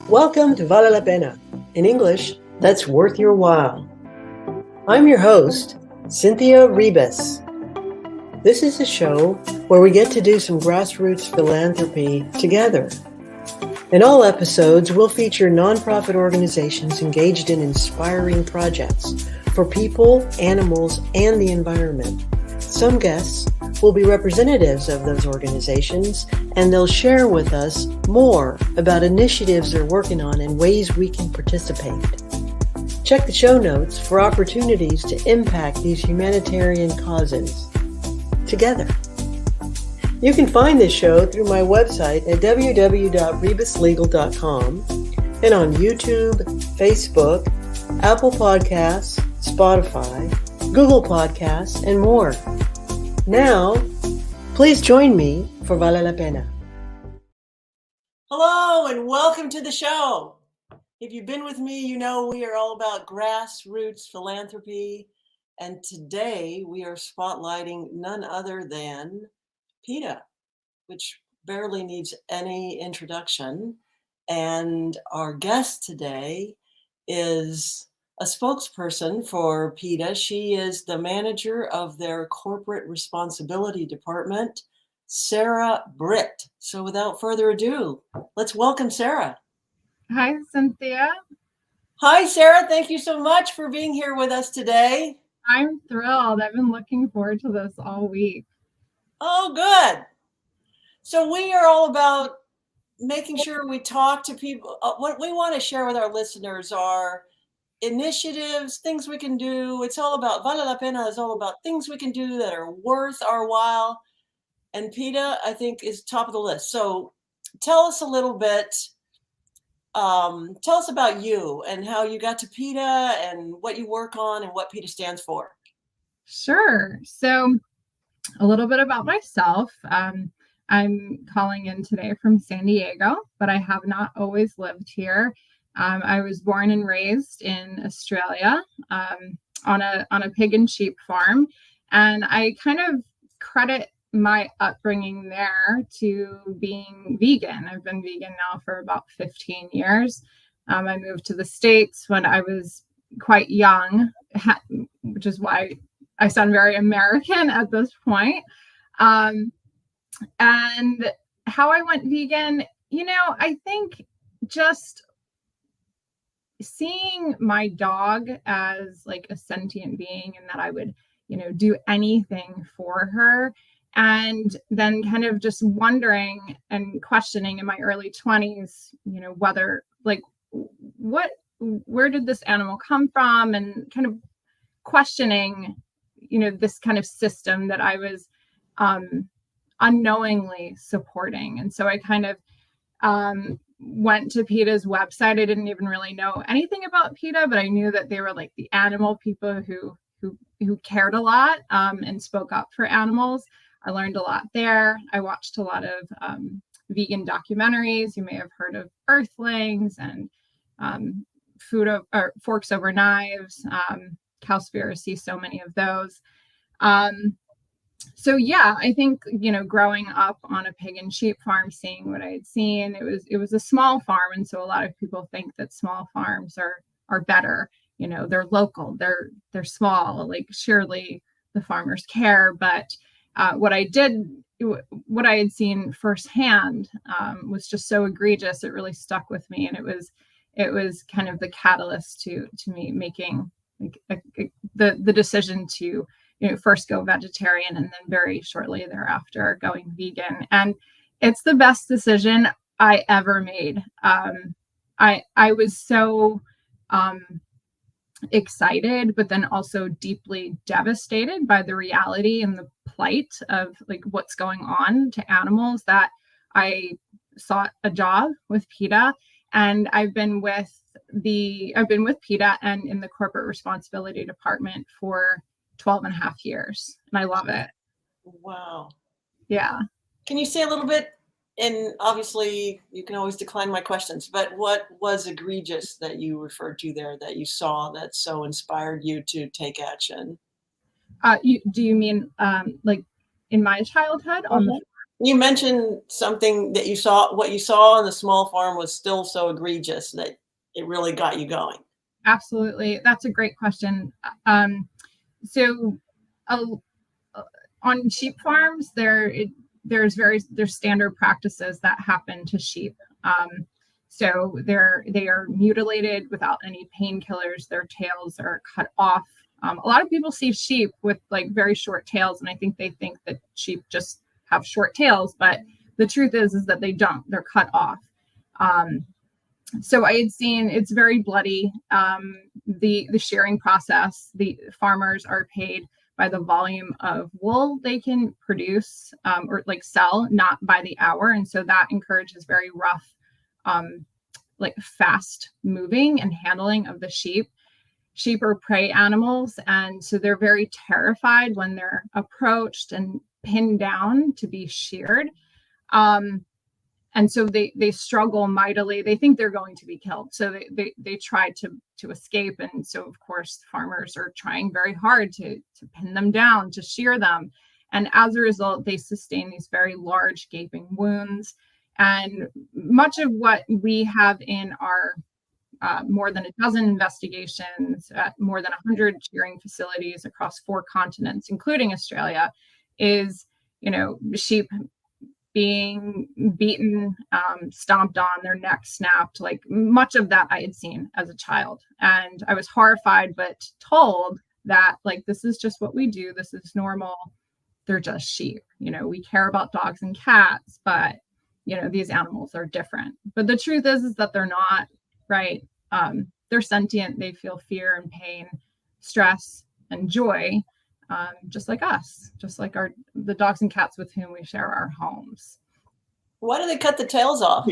Welcome to Vale la Pena. In English, that's worth your while. I'm your host, Cynthia Ribas. This is a show where we get to do some grassroots philanthropy together. In all episodes, we'll feature nonprofit organizations engaged in inspiring projects for people, animals, and the environment. Some guests will be representatives of those organizations, and they'll share with us more about initiatives they're working on and ways we can participate. Check the show notes for opportunities to impact these humanitarian causes together. You can find this show through my website at www.rebuslegal.com and on YouTube, Facebook, Apple Podcasts, Spotify, Google Podcasts, and more. Now, please join me for Vale la Pena. Hello and welcome to the show. If you've been with me, you know we are all about grassroots philanthropy, and today we are spotlighting none other than PETA, which barely needs any introduction. And our guest today is a spokesperson for PETA. She is the manager of their corporate responsibility department, Sara Britt. So without further ado, let's welcome Sara. Hi, Cynthia. Hi, Sara. Thank you so much for being here with us today. I'm thrilled. I've been looking forward to this all week. Oh, good. So we are all about making sure we talk to people. What we want to share with our listeners are initiatives, things we can do. It's all about, Vale la Pena is all about things we can do that are worth our while. And PETA, I think, is top of the list. So tell us a little bit, tell us about you and how you got to PETA and what you work on and what PETA stands for. Sure. So a little bit about myself. I'm calling in today from San Diego, but I have not always lived here. I was born and raised in Australia on a pig and sheep farm, and I kind of credit my upbringing there to being vegan. I've been vegan now for about 15 years. I moved to the States when I was quite young, which is why I sound very American at this point. And how I went vegan, I think just seeing my dog as like a sentient being and that I would, do anything for her. And then kind of just wondering and questioning in my early 20s, whether where did this animal come from, and kind of questioning, this kind of system that I was unknowingly supporting. And so I kind of went to PETA's website. I didn't even really know anything about PETA, but I knew that they were like the animal people who cared a lot and spoke up for animals. I learned a lot there. I watched a lot of vegan documentaries. You may have heard of Earthlings and Forks Over Knives, Cowspiracy, so many of those. So yeah, I think, growing up on a pig and sheep farm, seeing what I had seen, it was a small farm. And so a lot of people think that small farms are better, they're local, they're small, like surely the farmers care. But what I had seen firsthand was just so egregious. It really stuck with me. And it was kind of the catalyst to me making the decision to first go vegetarian and then very shortly thereafter going vegan. And it's the best decision I ever made. I was so excited, but then also deeply devastated by the reality and the plight of like what's going on to animals, that I sought a job with PETA. And I've been with PETA and in the corporate responsibility department for 12 and a half years. And I love it. Wow. Yeah. Can you say a little bit, and obviously you can always decline my questions, but what was egregious that you referred to there that you saw that so inspired you to take action? Do you mean like in my childhood on the farm? You mentioned something that you saw, what you saw on the small farm was still so egregious that it really got you going. Absolutely. That's a great question. So uh, on sheep farms, there's standard practices that happen to sheep. So they are mutilated without any painkillers. Their tails are cut off. A lot of people see sheep with like very short tails, and I think they think that sheep just have short tails, but the truth is that they don't. They're cut off. Um, so I had seen it's very bloody. The shearing process, the farmers are paid by the volume of wool they can produce or like sell, not by the hour, and so that encourages very rough, um, like fast moving and handling of the sheep. Sheep are prey animals, and so they're very terrified when they're approached and pinned down to be sheared. Um, and so they struggle mightily. They think they're going to be killed, so they try to escape. And so of course farmers are trying very hard to pin them down, to shear them, and as a result they sustain these very large gaping wounds. And much of what we have in our more than a dozen investigations at more than 100 shearing facilities across 4 continents, including Australia, is, sheep being beaten, stomped on, their neck snapped. Like much of that I had seen as a child. And I was horrified, but told that like, this is just what we do. This is normal. They're just sheep. We care about dogs and cats, but these animals are different. But the truth is that they're not, right? They're sentient. They feel fear and pain, stress and joy, just like us, just like the dogs and cats with whom we share our homes. Why do they cut the tails off?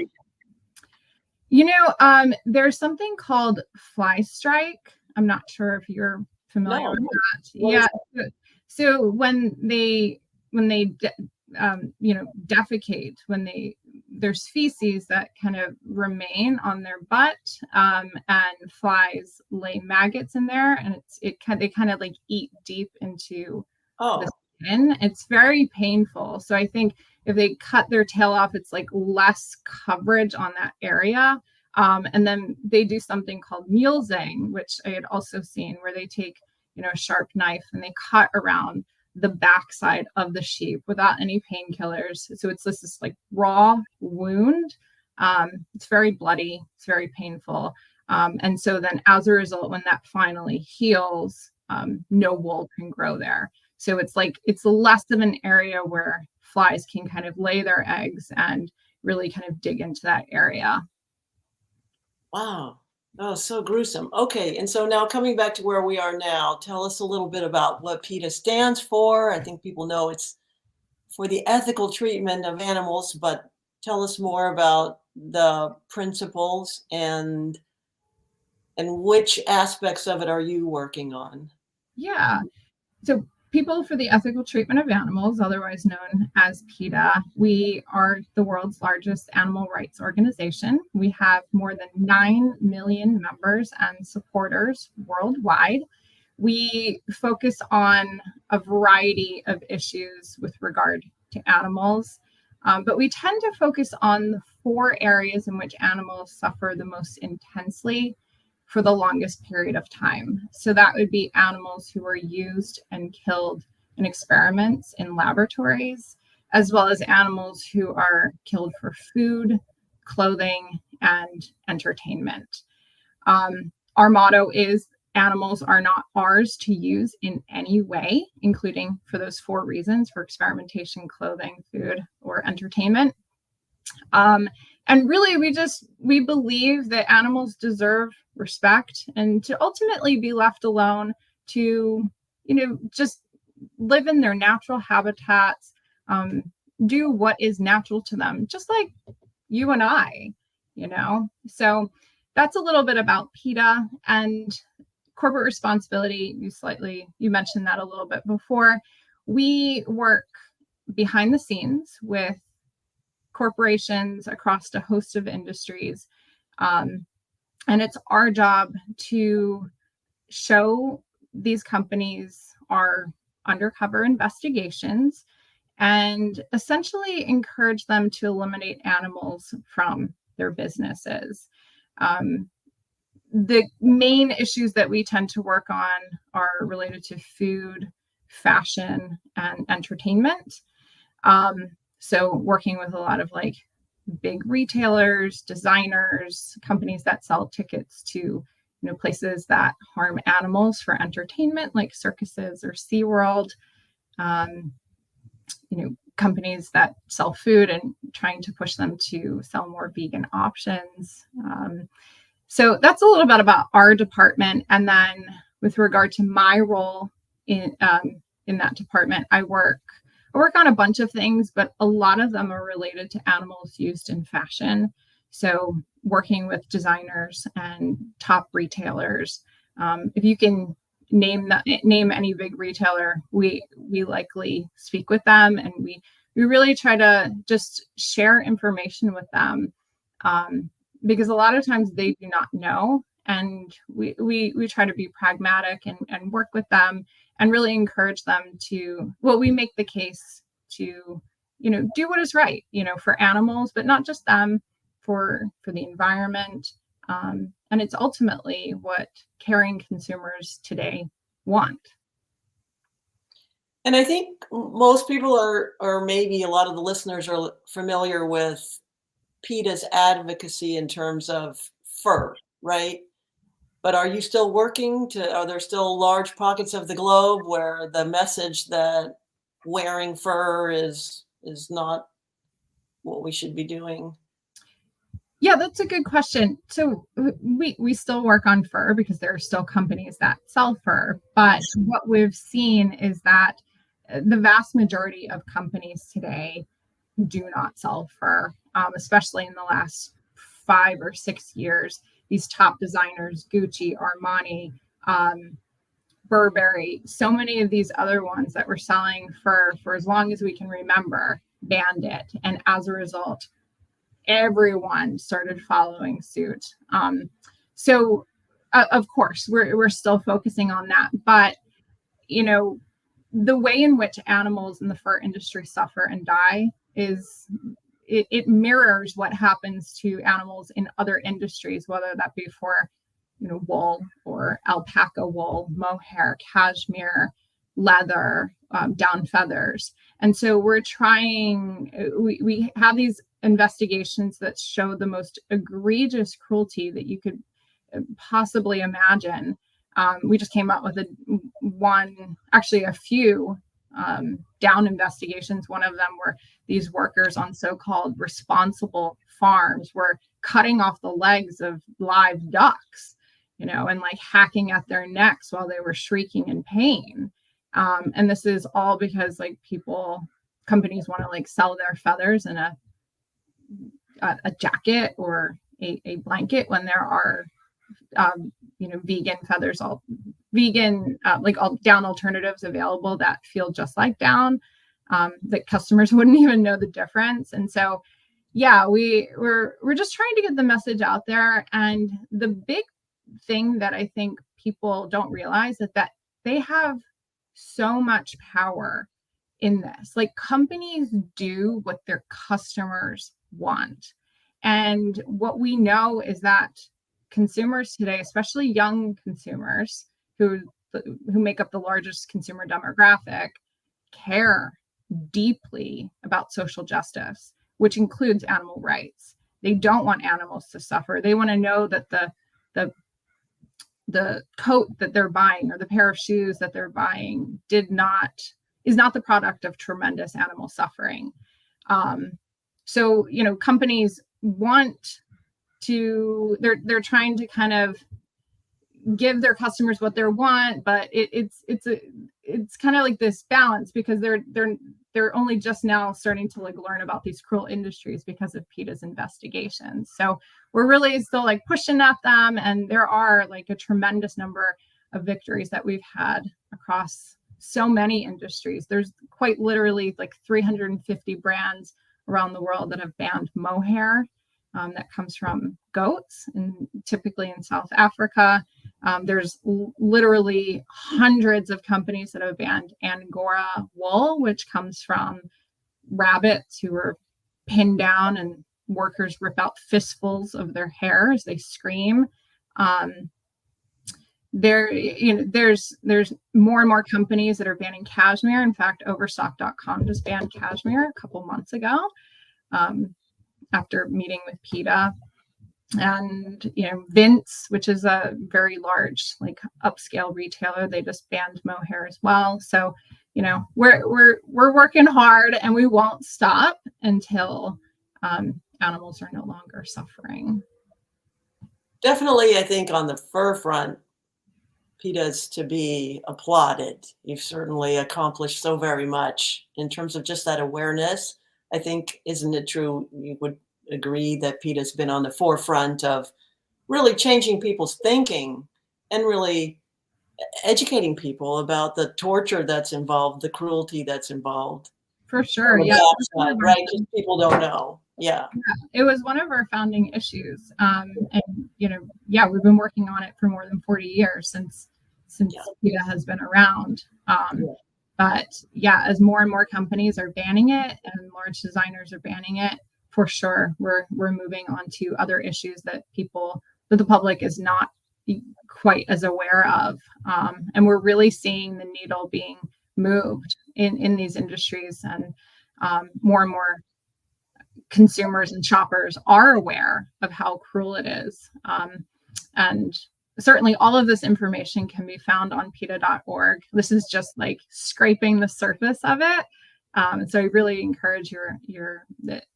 There's something called fly strike. I'm not sure if you're familiar with that. Yeah. So when they defecate, there's feces that kind of remain on their butt, and flies lay maggots in there, and they kind of like eat deep into the skin. It's very painful. So I think if they cut their tail off, it's like less coverage on that area. And then they do something called mulesing, which I had also seen, where they take a sharp knife and they cut around the backside of the sheep without any painkillers. So it's this like raw wound. It's very bloody. It's very painful. And so then as a result, when that finally heals, no wool can grow there. So it's less of an area where flies can kind of lay their eggs and really kind of dig into that area. Wow. Oh, so gruesome. Okay. And so now coming back to where we are now, tell us a little bit about what PETA stands for. I think people know it's for the ethical treatment of animals, but tell us more about the principles and which aspects of it are you working on? Yeah. So People for the Ethical Treatment of Animals, otherwise known as PETA, we are the world's largest animal rights organization. We have more than 9 million members and supporters worldwide. We focus on a variety of issues with regard to animals, but we tend to focus on the 4 areas in which animals suffer the most intensely for the longest period of time. So that would be animals who were used and killed in experiments in laboratories, as well as animals who are killed for food, clothing, and entertainment. Our motto is animals are not ours to use in any way, including for those 4 reasons, for experimentation, clothing, food, or entertainment. And really, we believe that animals deserve respect and to ultimately be left alone to, just live in their natural habitats, do what is natural to them, just like you and I, So that's a little bit about PETA and corporate responsibility. You mentioned that a little bit before. We work behind the scenes with corporations across a host of industries. And it's our job to show these companies our undercover investigations and essentially encourage them to eliminate animals from their businesses. The main issues that we tend to work on are related to food, fashion, and entertainment. So working with a lot of like big retailers, designers, companies that sell tickets to places that harm animals for entertainment, like circuses or SeaWorld. Companies that sell food and trying to push them to sell more vegan options. So that's a little bit about our department. And then with regard to my role in that department, I work on a bunch of things, but a lot of them are related to animals used in fashion. So working with designers and top retailers. If you can name any big retailer, we likely speak with them, and we really try to just share information with them, because a lot of times they do not know, and we try to be pragmatic and work with them and really encourage them to, we make the case to do what is right for animals, but not just them, for the environment. And it's ultimately what caring consumers today want. And I think most people are, or maybe a lot of the listeners are familiar with PETA's advocacy in terms of fur, right? But are you still working are there still large pockets of the globe where the message that wearing fur is not what we should be doing? Yeah, that's a good question. So we still work on fur because there are still companies that sell fur. But what we've seen is that the vast majority of companies today do not sell fur, especially in the last 5 or 6 years. These top designers, Gucci, Armani, Burberry, so many of these other ones that were selling fur for as long as we can remember, banned it. And as a result, everyone started following suit. So of course, we're still focusing on that. But, the way in which animals in the fur industry suffer and die is it mirrors what happens to animals in other industries, whether that be for wool or alpaca wool, mohair, cashmere, leather, down feathers. And so we're trying, we have these investigations that show the most egregious cruelty that you could possibly imagine. We just came out with a few down investigations. One of them were these workers on so-called responsible farms were cutting off the legs of live ducks, and like hacking at their necks while they were shrieking in pain. And this is all because companies want to like sell their feathers in a jacket or a blanket, when there are vegan feathers, all down alternatives available that feel just like down, that customers wouldn't even know the difference. And so, yeah, we're just trying to get the message out there. And the big thing that I think people don't realize is that they have so much power in this. Like, companies do what their customers want. And what we know is that consumers today, especially young consumers who make up the largest consumer demographic, care deeply about social justice, which includes animal rights. They don't want animals to suffer. They want to know that the coat that they're buying or the pair of shoes that they're buying is not the product of tremendous animal suffering. So companies want to, they're trying to kind of give their customers what they want, but it's kind of like this balance, because they're only just now starting to like learn about these cruel industries because of PETA's investigations. So we're really still like pushing at them, and there are like a tremendous number of victories that we've had across so many industries. There's quite literally like 350 brands around the world that have banned mohair, that comes from goats, and typically in South Africa. There's literally hundreds of companies that have banned Angora wool, which comes from rabbits who were pinned down and workers rip out fistfuls of their hair as they scream. There's more and more companies that are banning cashmere. In fact, Overstock.com just banned cashmere a couple months ago, after meeting with PETA. And Vince, which is a very large upscale retailer, they just banned mohair as well. So we're working hard, and we won't stop until animals are no longer suffering. Definitely, I think on the fur front, PETA's to be applauded. You've certainly accomplished so very much in terms of just that awareness. I think, isn't it true, you would agree that PETA's been on the forefront of really changing people's thinking and really educating people about the torture that's involved, the cruelty that's involved. For sure, yeah. Right? Because people don't know. Yeah. It was one of our founding issues. And we've been working on it for more than 40 years since PETA has been around. But as more and more companies are banning it and large designers are banning it, for sure, we're moving on to other issues that the public is not quite as aware of. And we're really seeing the needle being moved in these industries, and more and more consumers and shoppers are aware of how cruel it is. And certainly all of this information can be found on PETA.org. This is just scraping the surface of it. So I really encourage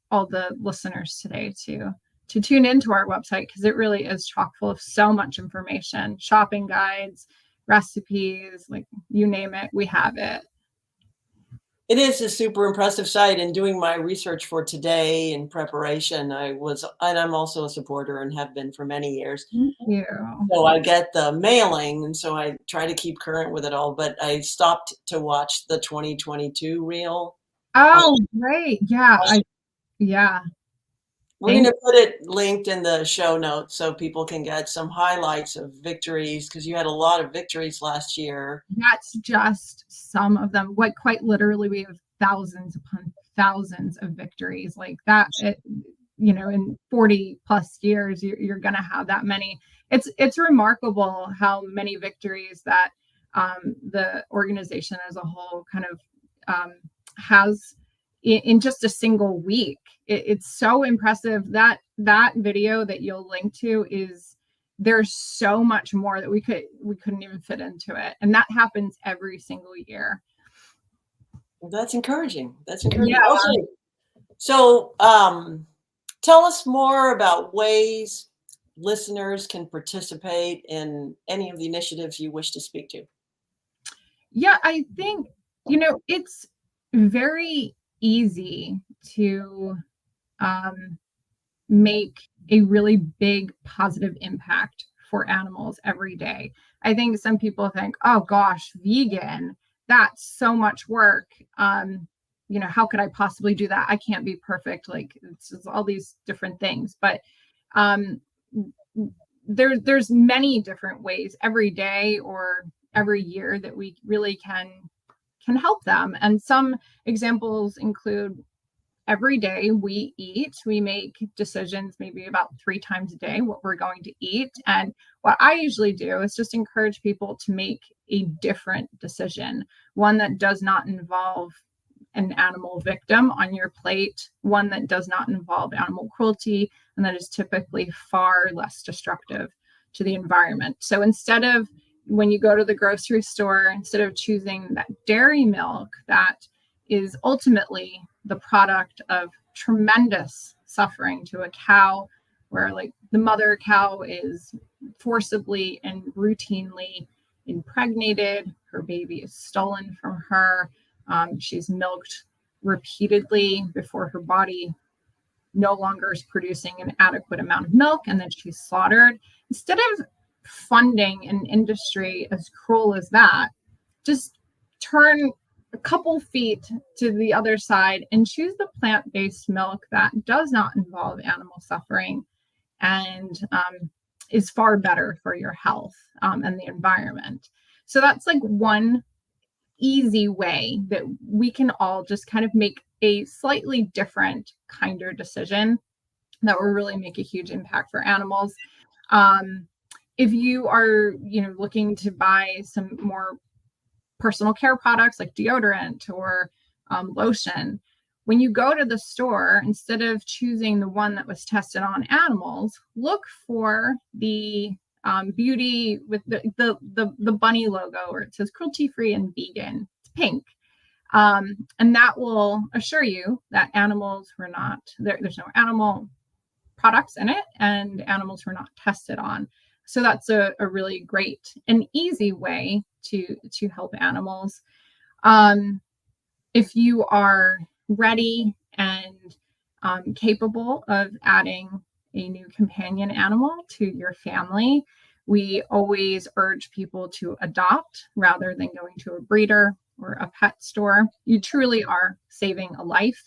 all the listeners today to tune into our website, because it really is chock full of so much information, shopping guides, recipes, you name it, we have it. It is a super impressive site. And doing my research for today in preparation, and I'm also a supporter and have been for many years. Thank you. So I get the mailing, and so I try to keep current with it all, but I stopped to watch the 2022 reel. Oh, great. Yeah. We're going to put it linked in the show notes so people can get some highlights of victories, because you had a lot of victories last year. That's just some of them. Quite literally, we have thousands upon thousands of victories like that. In 40 plus years, you're going to have that many. It's remarkable how many victories that the organization as a whole kind of has in just a single week. It's so impressive. That video that you'll link to there's so much more that we couldn't even fit into it, and that happens every single year. Well, that's encouraging. Yeah. Okay. So tell us more about ways listeners can participate in any of the initiatives you wish to speak to. Yeah, I think it's very easy to make a really big positive impact for animals every day. I think some people think, oh gosh, vegan, that's so much work. How could I possibly do that? I can't be perfect. It's all these different things. But there's many different ways every day or every year that we really can help them. And some examples include every day we make decisions maybe about 3 times a day what we're going to eat. And what I usually do is just encourage people to make a different decision, one that does not involve an animal victim on your plate, one that does not involve animal cruelty, and that is typically far less destructive to the environment. So instead of, when you go to the grocery store, instead of choosing that dairy milk that is ultimately the product of tremendous suffering to a cow, where the mother cow is forcibly and routinely impregnated, her baby is stolen from her, she's milked repeatedly before her body no longer is producing an adequate amount of milk, and then she's slaughtered. Instead of funding an industry as cruel as that, just turn a couple feet to the other side and choose the plant-based milk that does not involve animal suffering and is far better for your health and the environment. So that's one easy way that we can all just kind of make a slightly different, kinder decision that will really make a huge impact for animals. If you are, looking to buy some more personal care products like deodorant or lotion, when you go to the store, instead of choosing the one that was tested on animals, look for the beauty with the bunny logo where it says cruelty free and vegan. It's pink. And that will assure you that animals were not there's no animal products in it and animals were not tested on. So that's a really great and easy way to help animals. If you are ready and capable of adding a new companion animal to your family, we always urge people to adopt rather than going to a breeder or a pet store. You truly are saving a life.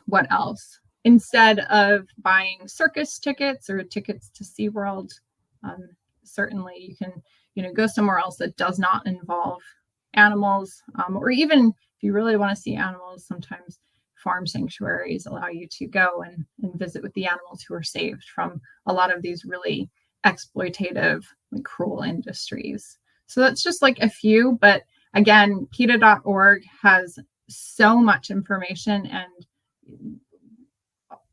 What else? Instead of buying circus tickets or tickets to SeaWorld, certainly you can, go somewhere else that does not involve animals, or even if you really want to see animals, sometimes farm sanctuaries allow you to go and visit with the animals who are saved from a lot of these really exploitative and cruel industries. So that's just like a few, but again, PETA.org has so much information and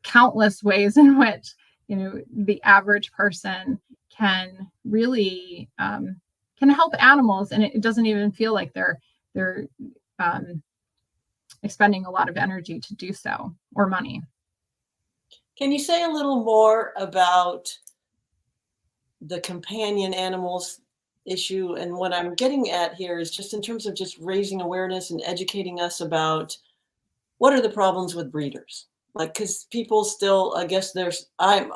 countless ways in which the average person can really can help animals, and it doesn't even feel like they're expending a lot of energy to do so or money. Can you say a little more about the companion animals issue? And what I'm getting at here is just in terms of just raising awareness and educating us about what are the problems with breeders? Like, because people still, I guess I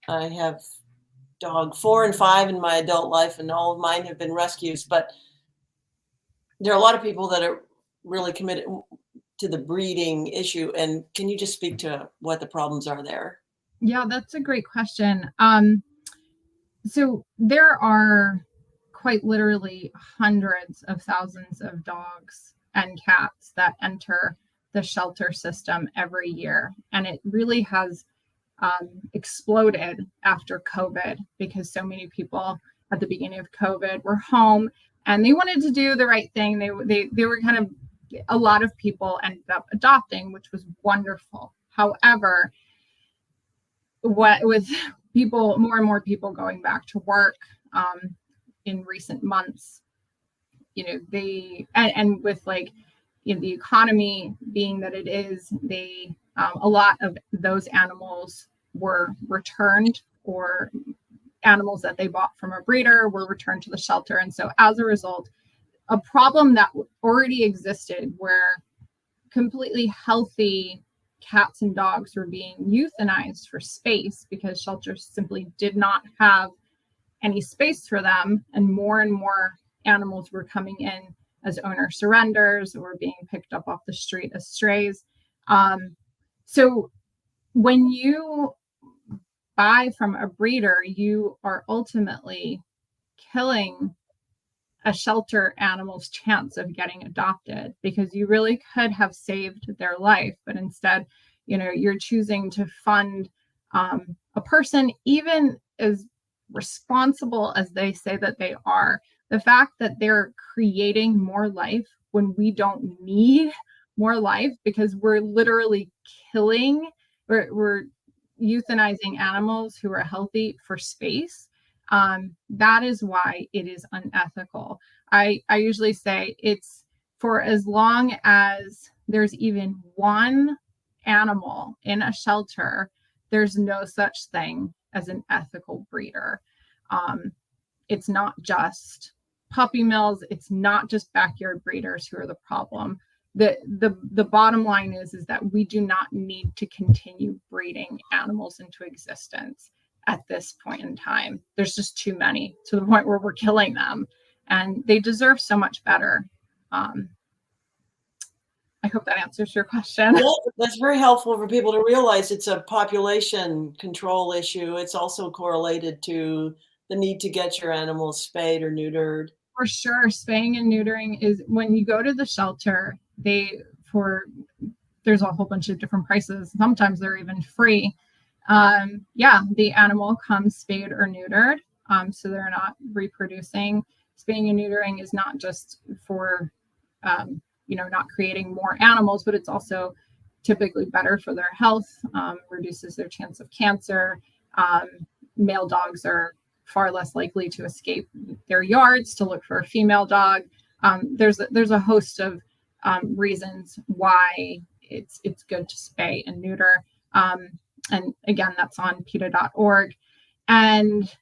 have dog 4 and 5 in my adult life, and all of mine have been rescues. But there are a lot of people that are really committed to the breeding issue. And can you just speak to what the problems are there? Yeah, that's a great question. So there are quite literally hundreds of thousands of dogs and cats that enter the shelter system every year. And it really has exploded after COVID because so many people at the beginning of COVID were home and they wanted to do the right thing. They were kind of, a lot of people ended up adopting, which was wonderful. However, what with people, more and more people going back to work in recent months, they and with like the economy being that it is, they a lot of those animals were returned, or animals that they bought from a breeder were returned to the shelter. And so as a result, a problem that already existed where completely healthy cats and dogs were being euthanized for space because shelters simply did not have any space for them, and more animals were coming in as owner surrenders or being picked up off the street as strays. So when you buy from a breeder, you are ultimately killing a shelter animal's chance of getting adopted, because you really could have saved their life, but instead, you're choosing to fund a person, even as responsible as they say that they are. The fact that they're creating more life when we don't need more life, because we're literally we're euthanizing animals who are healthy for space. That is why it is unethical. I usually say it's for as long as there's even one animal in a shelter, there's no such thing as an ethical breeder. It's not just puppy mills. It's not just backyard breeders who are the problem. The bottom line is that we do not need to continue breeding animals into existence at this point in time. There's just too many, to the point where we're killing them, and they deserve so much better. I hope that answers your question. Yeah, that's very helpful for people to realize it's a population control issue. It's also correlated to the need to get your animals spayed or neutered. For sure, spaying and neutering is, when you go to the shelter, there's a whole bunch of different prices. Sometimes they're even free. The animal comes spayed or neutered, so they're not reproducing. Spaying and neutering is not just for, not creating more animals, but it's also typically better for their health, reduces their chance of cancer. Male dogs are far less likely to escape their yards to look for a female dog. There's a host of reasons why it's good to spay and neuter. And again, that's on PETA.org. And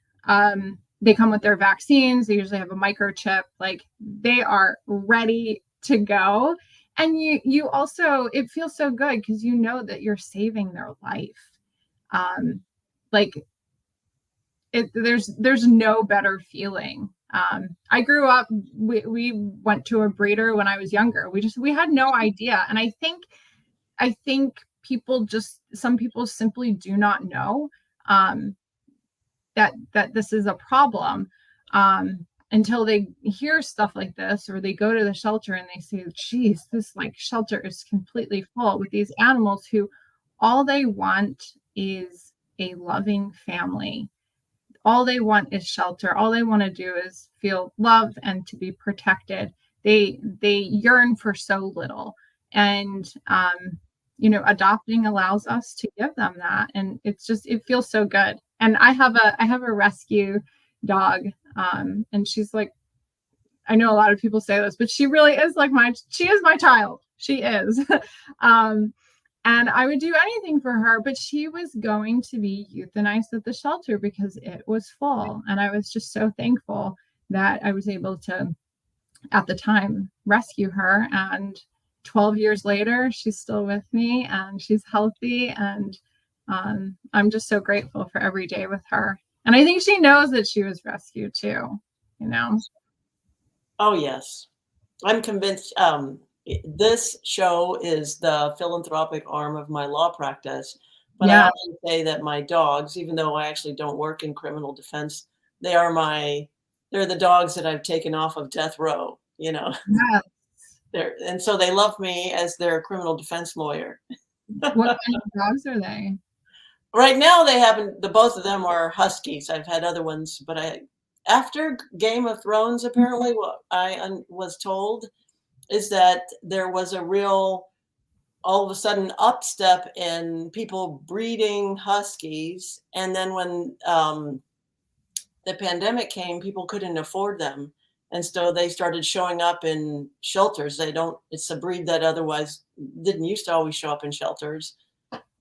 they come with their vaccines. They usually have a microchip. Like, they are ready to go. And you also, it feels so good because you know that you're saving their life. There's no better feeling. I grew up, we went to a breeder when I was younger. We had no idea. And I think some people simply do not know that this is a problem until they hear stuff like this, or they go to the shelter and they say, geez, this shelter is completely full with these animals who all they want is a loving family. All they want is shelter. All they want to do is feel loved and to be protected. They yearn for so little. And adopting allows us to give them that. And it feels so good. And I have a rescue dog. And she's like, I know a lot of people say this, but she really is she is my child. She is. And I would do anything for her, but she was going to be euthanized at the shelter because it was full. And I was just so thankful that I was able to, at the time, rescue her. And 12 years later, she's still with me and she's healthy. And I'm just so grateful for every day with her. And I think she knows that she was rescued too, Oh, yes. I'm convinced this show is the philanthropic arm of my law practice. But I often say that my dogs, even though I actually don't work in criminal defense, they're the dogs that I've taken off of death row, Yes. And so they love me as their criminal defense lawyer. What kind of dogs are they? Right now, both of them are huskies. I've had other ones, but after Game of Thrones, apparently, what I was told is that there was a real, all of a sudden, upstep in people breeding huskies. And then when the pandemic came, people couldn't afford them. And so they started showing up in shelters. It's a breed that otherwise didn't used to always show up in shelters.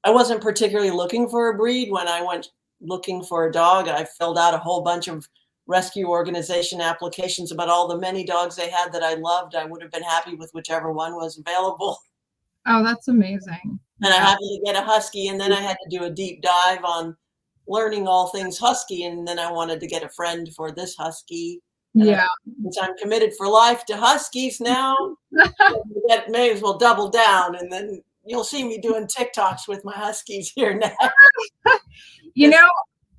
I wasn't particularly looking for a breed. When I went looking for a dog, I filled out a whole bunch of rescue organization applications about all the many dogs they had that I loved. I would have been happy with whichever one was available. Oh, that's amazing. And I happened to get a husky, and then I had to do a deep dive on learning all things husky, and then I wanted to get a friend for this husky. Since I'm committed for life to huskies now, may as well double down, and then you'll see me doing TikToks with my huskies here now.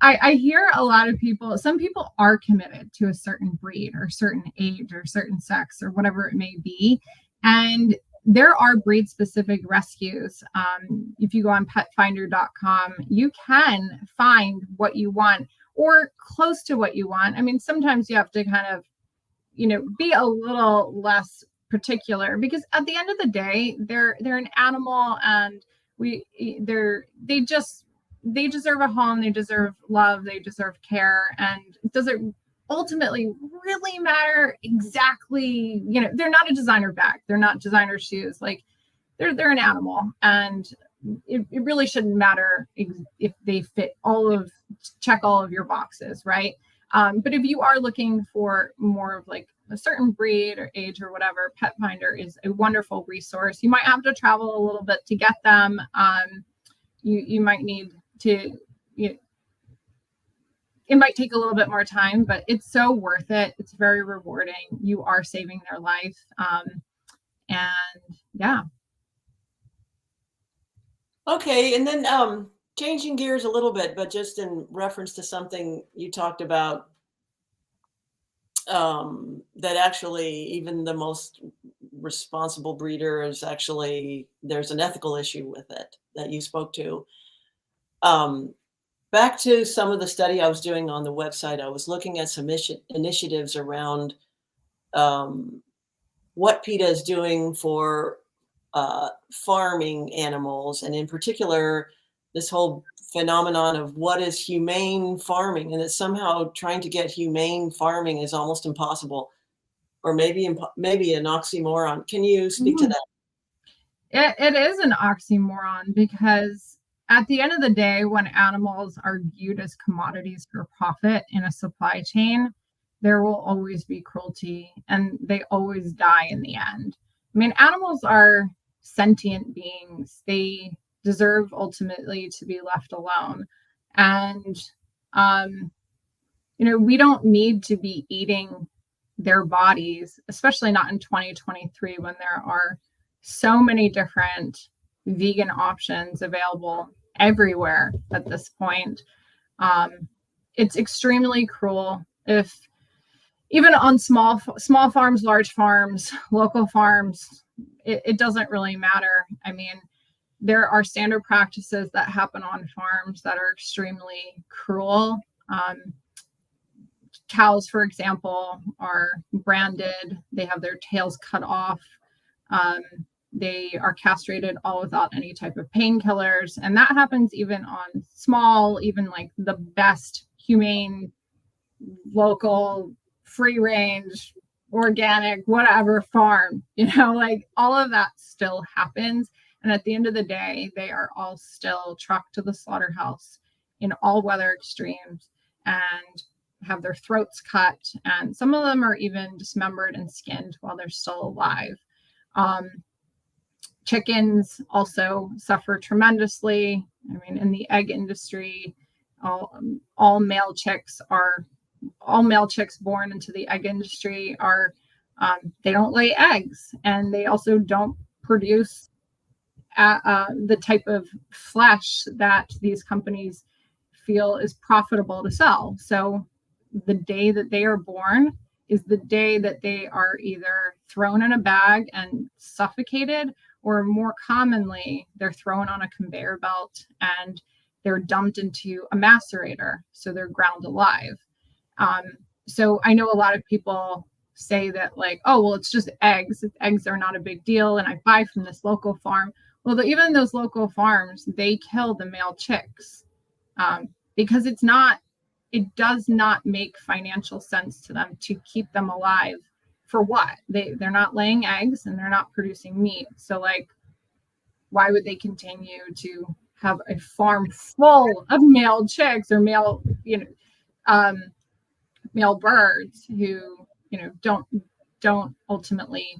I hear a lot of people, some people are committed to a certain breed or certain age or certain sex or whatever it may be. And there are breed specific rescues. If you go on petfinder.com, you can find what you want or close to what you want. I mean, sometimes you have to kind of, be a little less particular, because at the end of the day, they're an animal, and they deserve a home, they deserve love, they deserve care. And does it ultimately really matter exactly? They're not a designer bag, they're not designer shoes. Like, they're an animal, and it really shouldn't matter if they check all of your boxes, right? But if you are looking for more of like a certain breed or age or whatever, Pet Finder is a wonderful resource. You might have to travel a little bit to get them. You might need to, it might take a little bit more time, but it's so worth it. It's very rewarding. You are saving their life. And yeah. Okay. And then changing gears a little bit, but just in reference to something you talked about, that actually even the most responsible breeder is actually, there's an ethical issue with it that you spoke to. Back to some of the study I was doing on the website, I was looking at some initiatives around what PETA is doing for farming animals, and in particular, this whole phenomenon of what is humane farming, and that somehow trying to get humane farming is almost impossible, or maybe an oxymoron. Can you speak to Mhm. that? It is an oxymoron, because at the end of the day, when animals are viewed as commodities for profit in a supply chain, there will always be cruelty and they always die in the end. I mean, animals are sentient beings. They deserve ultimately to be left alone. And we don't need to be eating their bodies, especially not in 2023 when there are so many different vegan options available everywhere at this point. Um, it's extremely cruel if even on small farms, large farms, local farms, it doesn't really matter. I mean, there are standard practices that happen on farms that are extremely cruel. Cows, for example, are branded. They have their tails cut off. Um, they are castrated all without any type of painkillers. And that happens even on small, even like the best humane, local, free range, organic, whatever farm, like all of that still happens. And at the end of the day, they are all still trucked to the slaughterhouse in all weather extremes and have their throats cut. And some of them are even dismembered and skinned while they're still alive. Chickens also suffer tremendously. I mean, in the egg industry, all male chicks born into the egg industry are they don't lay eggs, and they also don't produce the type of flesh that these companies feel is profitable to sell. So the day that they are born is the day that they are either thrown in a bag and suffocated, or more commonly, they're thrown on a conveyor belt and they're dumped into a macerator. So they're ground alive. So I know a lot of people say that, like, oh, well, it's just eggs. Eggs are not a big deal. And I buy from this local farm. Well, even those local farms, they kill the male chicks because it does not make financial sense to them to keep them alive. For what? They're not laying eggs and they're not producing meat. So, like, why would they continue to have a farm full of male chicks or male birds who don't ultimately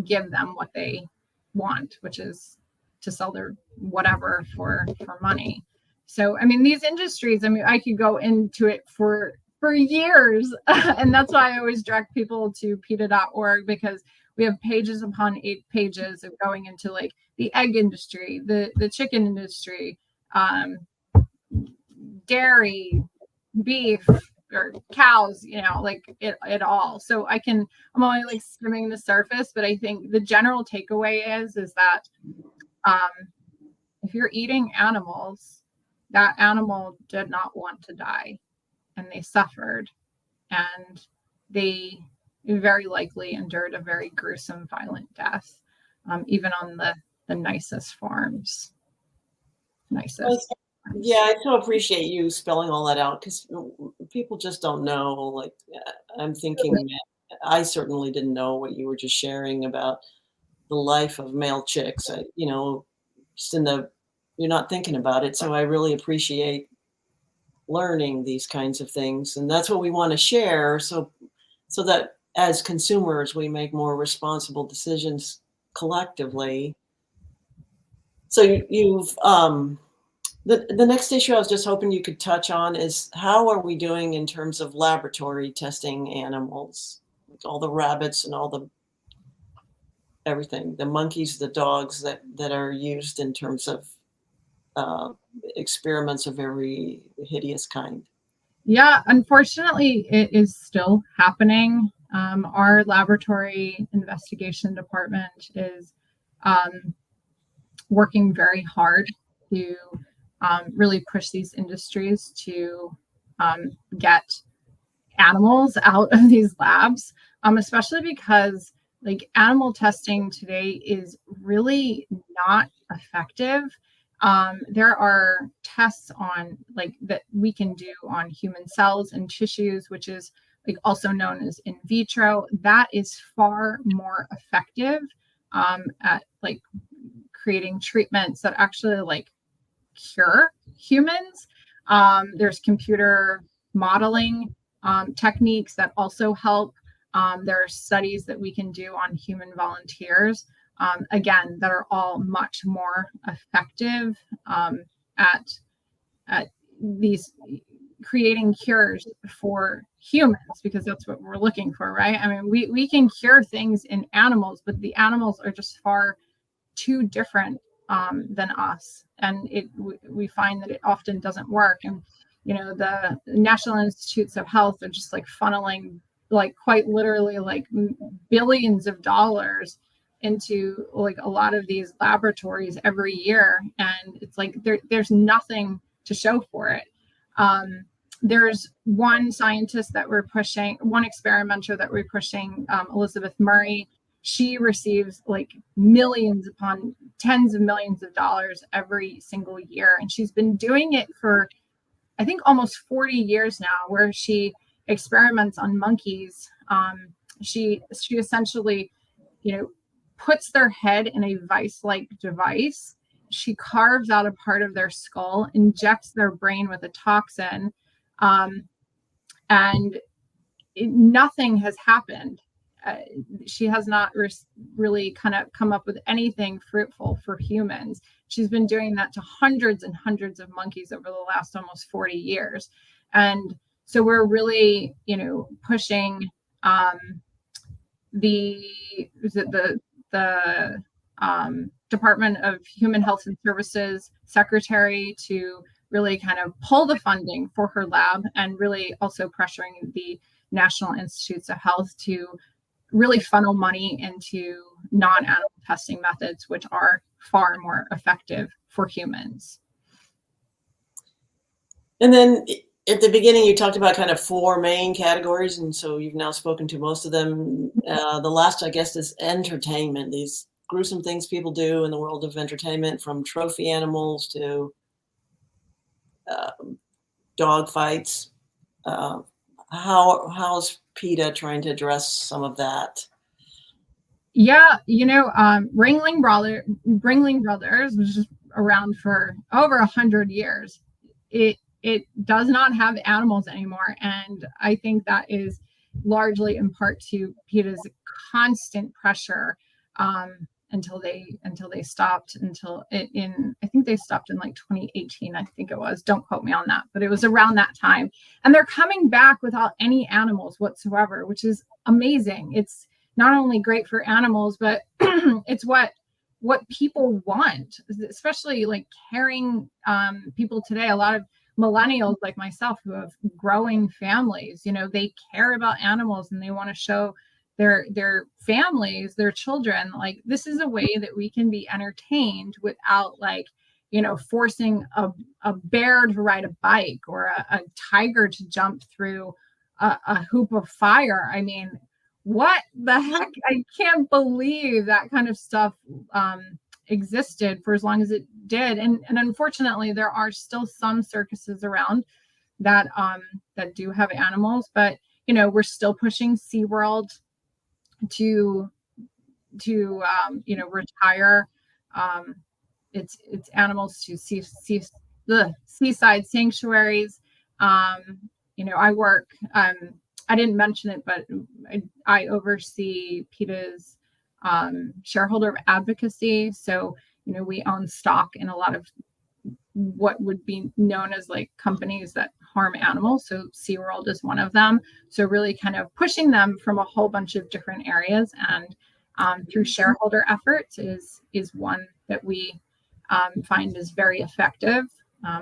give them what they want, which is to sell their whatever for money. So I mean, these industries, I mean, I could go into it for years. And that's why I always direct people to PETA.org, because we have pages upon 8 pages of going into like the egg industry, the chicken industry, dairy, beef, or cows, like it all. So I'm only like skimming the surface, but I think the general takeaway is that if you're eating animals, that animal did not want to die, and they suffered, and they very likely endured a very gruesome, violent death, even on the nicest farms. Nicest. Yeah, I so appreciate you spelling all that out, because people just don't know. Like, I'm thinking, I certainly didn't know what you were just sharing about the life of male chicks. Just you're not thinking about it. So I really appreciate learning these kinds of things, and that's what we want to share. So that as consumers, we make more responsible decisions collectively. So you've the next issue I was just hoping you could touch on is, how are we doing in terms of laboratory testing animals, like all the rabbits and all the everything, the monkeys, the dogs that are used in terms of experiments of very hideous kind. Yeah, unfortunately, it is still happening. Our laboratory investigation department is working very hard to really push these industries to get animals out of these labs, especially because like animal testing today is really not effective. There are tests on like that we can do on human cells and tissues, which is like also known as in vitro. That is far more effective at like creating treatments that actually like cure humans. There's computer modeling techniques that also help. There are studies that we can do on human volunteers, again, that are all much more effective at these creating cures for humans, because that's what we're looking for, right? I mean, we can cure things in animals, but the animals are just far too different than us, and we find that it often doesn't work. And you know, the National Institutes of Health are just like funneling like quite literally like billions of dollars into like a lot of these laboratories every year, and it's like there's nothing to show for it. There's one scientist that we're pushing, one experimenter that we're pushing, Elizabeth Murray. She receives like millions upon tens of millions of dollars every single year. And she's been doing it for, I think, almost 40 years now, where she experiments on monkeys. She essentially, you know, puts their head in a vice-like device. She carves out a part of their skull, injects their brain with a toxin, and nothing has happened. She has not really kind of come up with anything fruitful for humans. She's been doing that to hundreds and hundreds of monkeys over the last almost 40 years. And so we're really, you know, pushing the Department of Human Health and Services secretary to really kind of pull the funding for her lab, and really also pressuring the National Institutes of Health to really funnel money into non-animal testing methods, which are far more effective for humans. And then at the beginning, you talked about kind of 4 main categories, and so you've now spoken to most of them. The last, I guess, is entertainment, these gruesome things people do in the world of entertainment, from trophy animals to dog fights. How's PETA trying to address some of that? Yeah, you know, Ringling Brothers was just around for over 100 years. It does not have animals anymore, and I think that is largely in part to PETA's constant pressure until they stopped. I think they stopped in like 2018, I think it was. Don't quote me on that, but it was around that time. And they're coming back without any animals whatsoever, which is amazing. It's not only great for animals, but it's what people want, especially like caring people today. A lot of millennials like myself who have growing families, you know, they care about animals and they want to show their families, their children, like this is a way that we can be entertained without, like, you know, forcing a bear to ride a bike, or a tiger to jump through a hoop of fire. I mean, what the heck? I can't believe that kind of stuff existed for as long as it did. And unfortunately, there are still some circuses around that do have animals, but you know, we're still pushing SeaWorld to you know, retire its animals to seaside sanctuaries. You know, I work. I didn't mention it, but I oversee PETA's shareholder advocacy. So, you know, we own stock in a lot of what would be known as like companies that harm animals. So SeaWorld is one of them. So really kind of pushing them from a whole bunch of different areas, and through shareholder efforts is one that we find is very effective.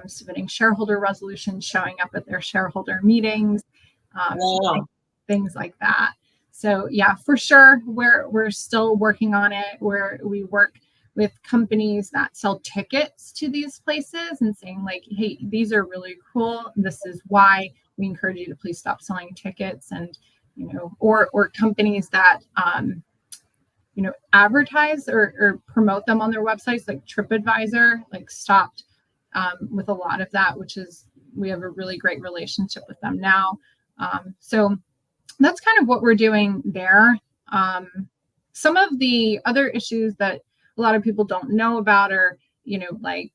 Submitting shareholder resolutions, showing up at their shareholder meetings, Wow. things like that. So yeah, for sure, we're still working on it, where we work with companies that sell tickets to these places and saying like, hey, these are really cool. This is why we encourage you to please stop selling tickets. And, or companies that, advertise or promote them on their websites, like TripAdvisor, like stopped with a lot of that, we have a really great relationship with them now. So that's kind of what we're doing there. Some of the other issues that a lot of people don't know about are, like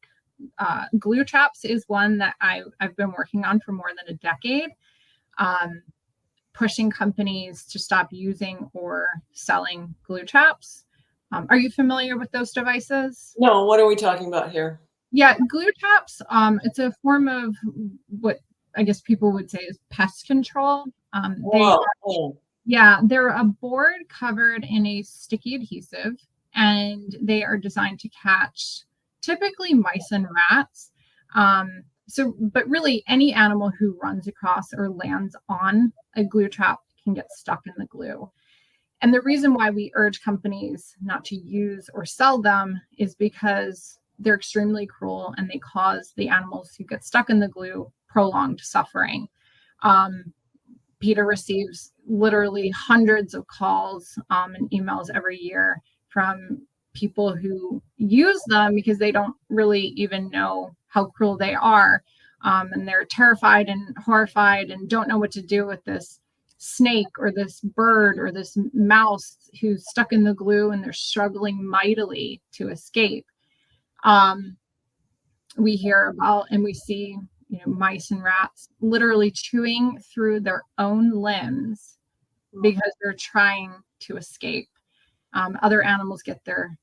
glue traps is one that I've been working on for more than a decade, pushing companies to stop using or selling glue traps. Are you familiar with those devices? No, what are we talking about here? Yeah, glue traps, it's a form of what I guess people would say is pest control. They're a board covered in a sticky adhesive, and they are designed to catch typically mice and rats. But really any animal who runs across or lands on a glue trap can get stuck in the glue. And the reason why we urge companies not to use or sell them is because they're extremely cruel and they cause the animals who get stuck in the glue prolonged suffering. PETA receives literally hundreds of calls and emails every year from people who use them because they don't really even know how cruel they are. And they're terrified and horrified and don't know what to do with this snake or this bird or this mouse who's stuck in the glue and they're struggling mightily to escape. We hear about and we see mice and rats literally chewing through their own limbs because they're trying to escape. Other animals get their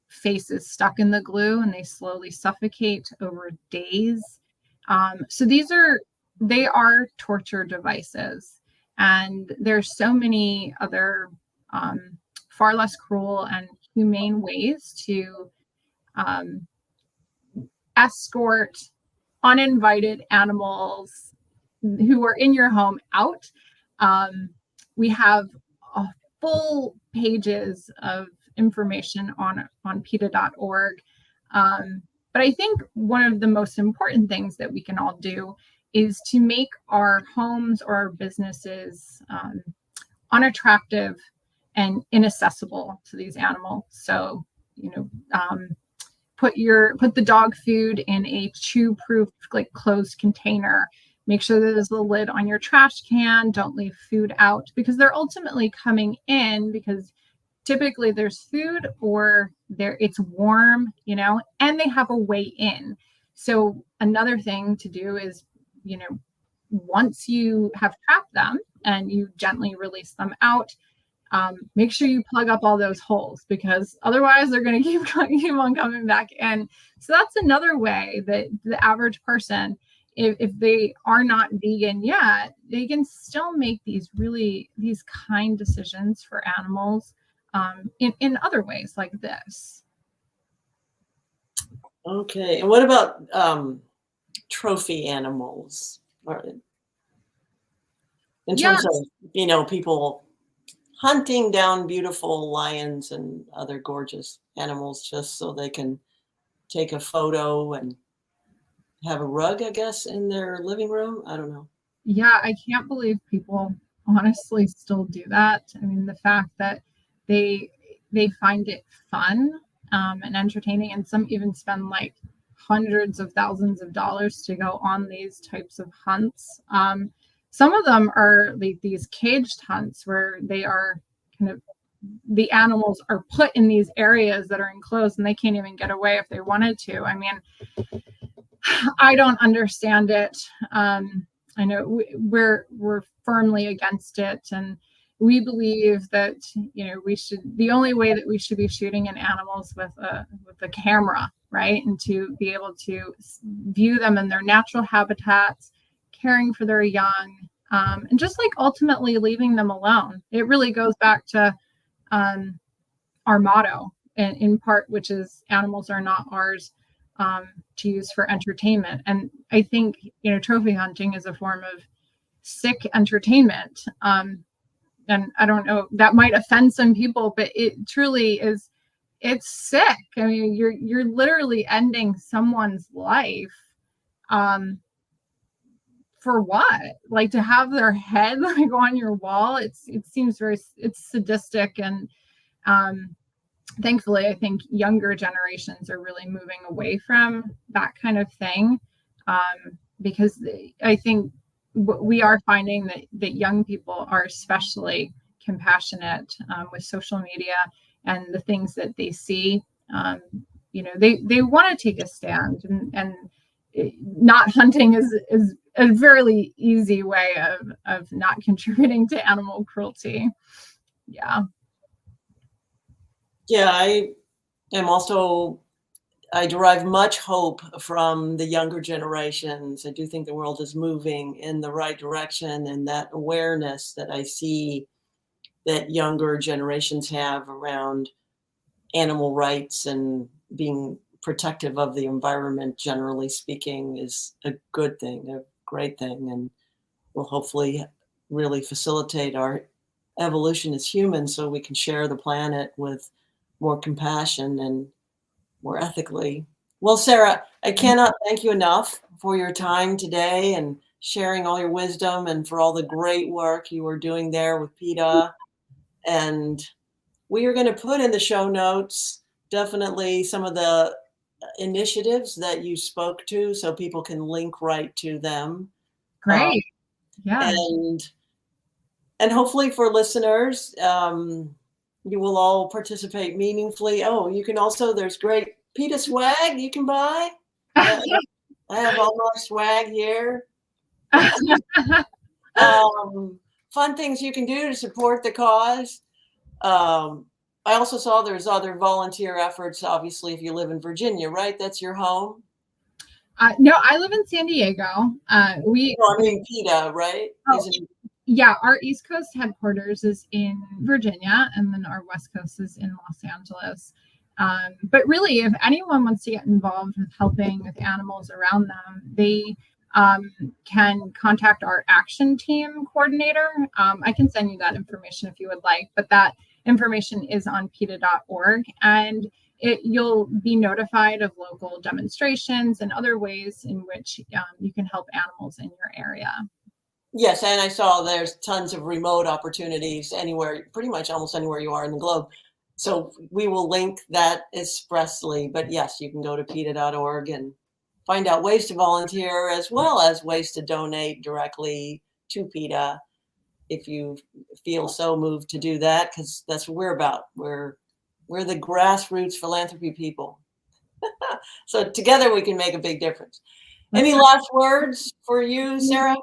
faces stuck in the glue and they slowly suffocate over days. So they are torture devices. And there's so many other far less cruel and humane ways to escort uninvited animals who are in your home out. We have full pages of information on PETA.org. But I think one of the most important things that we can all do is to make our homes or our businesses unattractive and inaccessible to these animals. So, put the dog food in a chew-proof, like closed container. Make sure that there's a lid on your trash can. Don't leave food out because they're ultimately coming in because typically there's food or it's warm, and they have a way in. So another thing to do is, once you have trapped them and you gently release them out, make sure you plug up all those holes because otherwise they're going to keep on coming back in. So that's another way that the average person, if they are not vegan yet, they can still make these kind decisions for animals in other ways like this. Okay. And what about trophy animals? In terms of, people hunting down beautiful lions and other gorgeous animals just so they can take a photo and have a rug, I guess, in their living room. I don't know. Yeah, I can't believe people honestly still do that. I mean, the fact that they find it fun and entertaining, and some even spend like hundreds of thousands of dollars to go on these types of hunts. Some of them are like these caged hunts where they are the animals are put in these areas that are enclosed and they can't even get away if they wanted to. I mean, I don't understand it. I know we're firmly against it, and we believe that the only way that we should be shooting in animals with a camera, right, and to be able to view them in their natural habitats, caring for their young, and just like ultimately leaving them alone. It really goes back to our motto, and in part, which is animals are not ours to use for entertainment. And I think trophy hunting is a form of sick entertainment. I and I don't know, that might offend some people, but it truly is, it's sick. I mean, you're literally ending someone's life. For what? Like, to have their head like on your wall, it seems it's sadistic. And thankfully, I think younger generations are really moving away from that kind of thing, because I think we are finding that young people are especially compassionate with social media and the things that they see. They want to take a stand, and not hunting is a very easy way of not contributing to animal cruelty. Yeah. Yeah, I derive much hope from the younger generations. I do think the world is moving in the right direction, and that awareness that I see that younger generations have around animal rights and being protective of the environment, generally speaking, is a good thing, a great thing, and will hopefully really facilitate our evolution as humans so we can share the planet with more compassion and more ethically. Well, Sara, I cannot thank you enough for your time today and sharing all your wisdom, and for all the great work you are doing there with PETA. And we are going to put in the show notes definitely some of the initiatives that you spoke to, so people can link right to them. Great. Yeah. And hopefully for listeners, you will all participate meaningfully. Oh, you can also, there's great PETA swag you can buy. I have all my swag here. Fun things you can do to support the cause. I also saw there's other volunteer efforts, obviously, if you live in Virginia, right? That's your home? No, I live in San Diego. PETA, right? Oh, yeah, our East Coast headquarters is in Virginia, and then our West Coast is in Los Angeles. But really, if anyone wants to get involved with helping with animals around them, they can contact our action team coordinator. I can send you that information if you would like, but that information is on PETA.org, and you'll be notified of local demonstrations and other ways in which you can help animals in your area. Yes, and I saw there's tons of remote opportunities anywhere, pretty much almost anywhere you are in the globe. So we will link that expressly. But yes, you can go to PETA.org and find out ways to volunteer, as well as ways to donate directly to PETA if you feel so moved to do that, because that's what we're about. We're the grassroots philanthropy people. So together we can make a big difference. Any last words for you, Sara?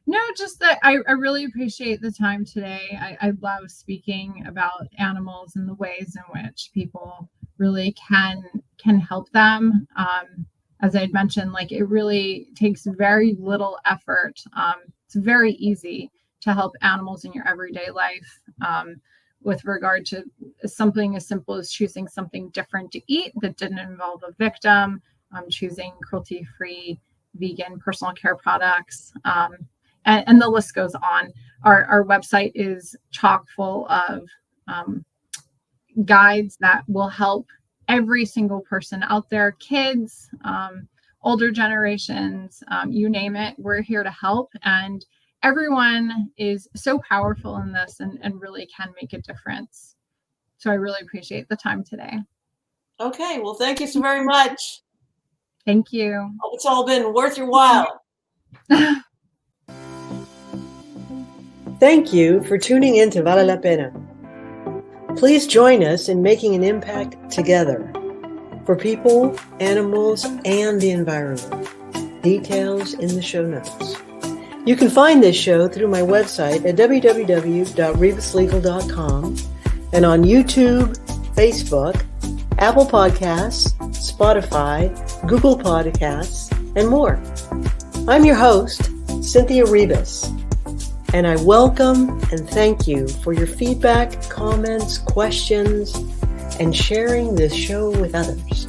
No, just that I really appreciate the time today. I love speaking about animals and the ways in which people really can help them. As I had mentioned, like, it really takes very little effort. It's very easy to help animals in your everyday life, with regard to something as simple as choosing something different to eat that didn't involve a victim, choosing cruelty-free vegan personal care products, and the list goes on. Our website is chock full of guides that will help every single person out there, kids, older generations, you name it, we're here to help. And everyone is so powerful in this and really can make a difference. So I really appreciate the time today. Okay, well, thank you so very much. Thank you. Hope it's all been worth your while. Thank you for tuning in to Vale la Pena. Please join us in making an impact together for people, animals, and the environment. Details in the show notes. You can find this show through my website at www.rebuslegal.com and on YouTube, Facebook, Apple Podcasts, Spotify, Google Podcasts, and more. I'm your host, Cynthia Rebus, and I welcome and thank you for your feedback, comments, questions, and sharing this show with others.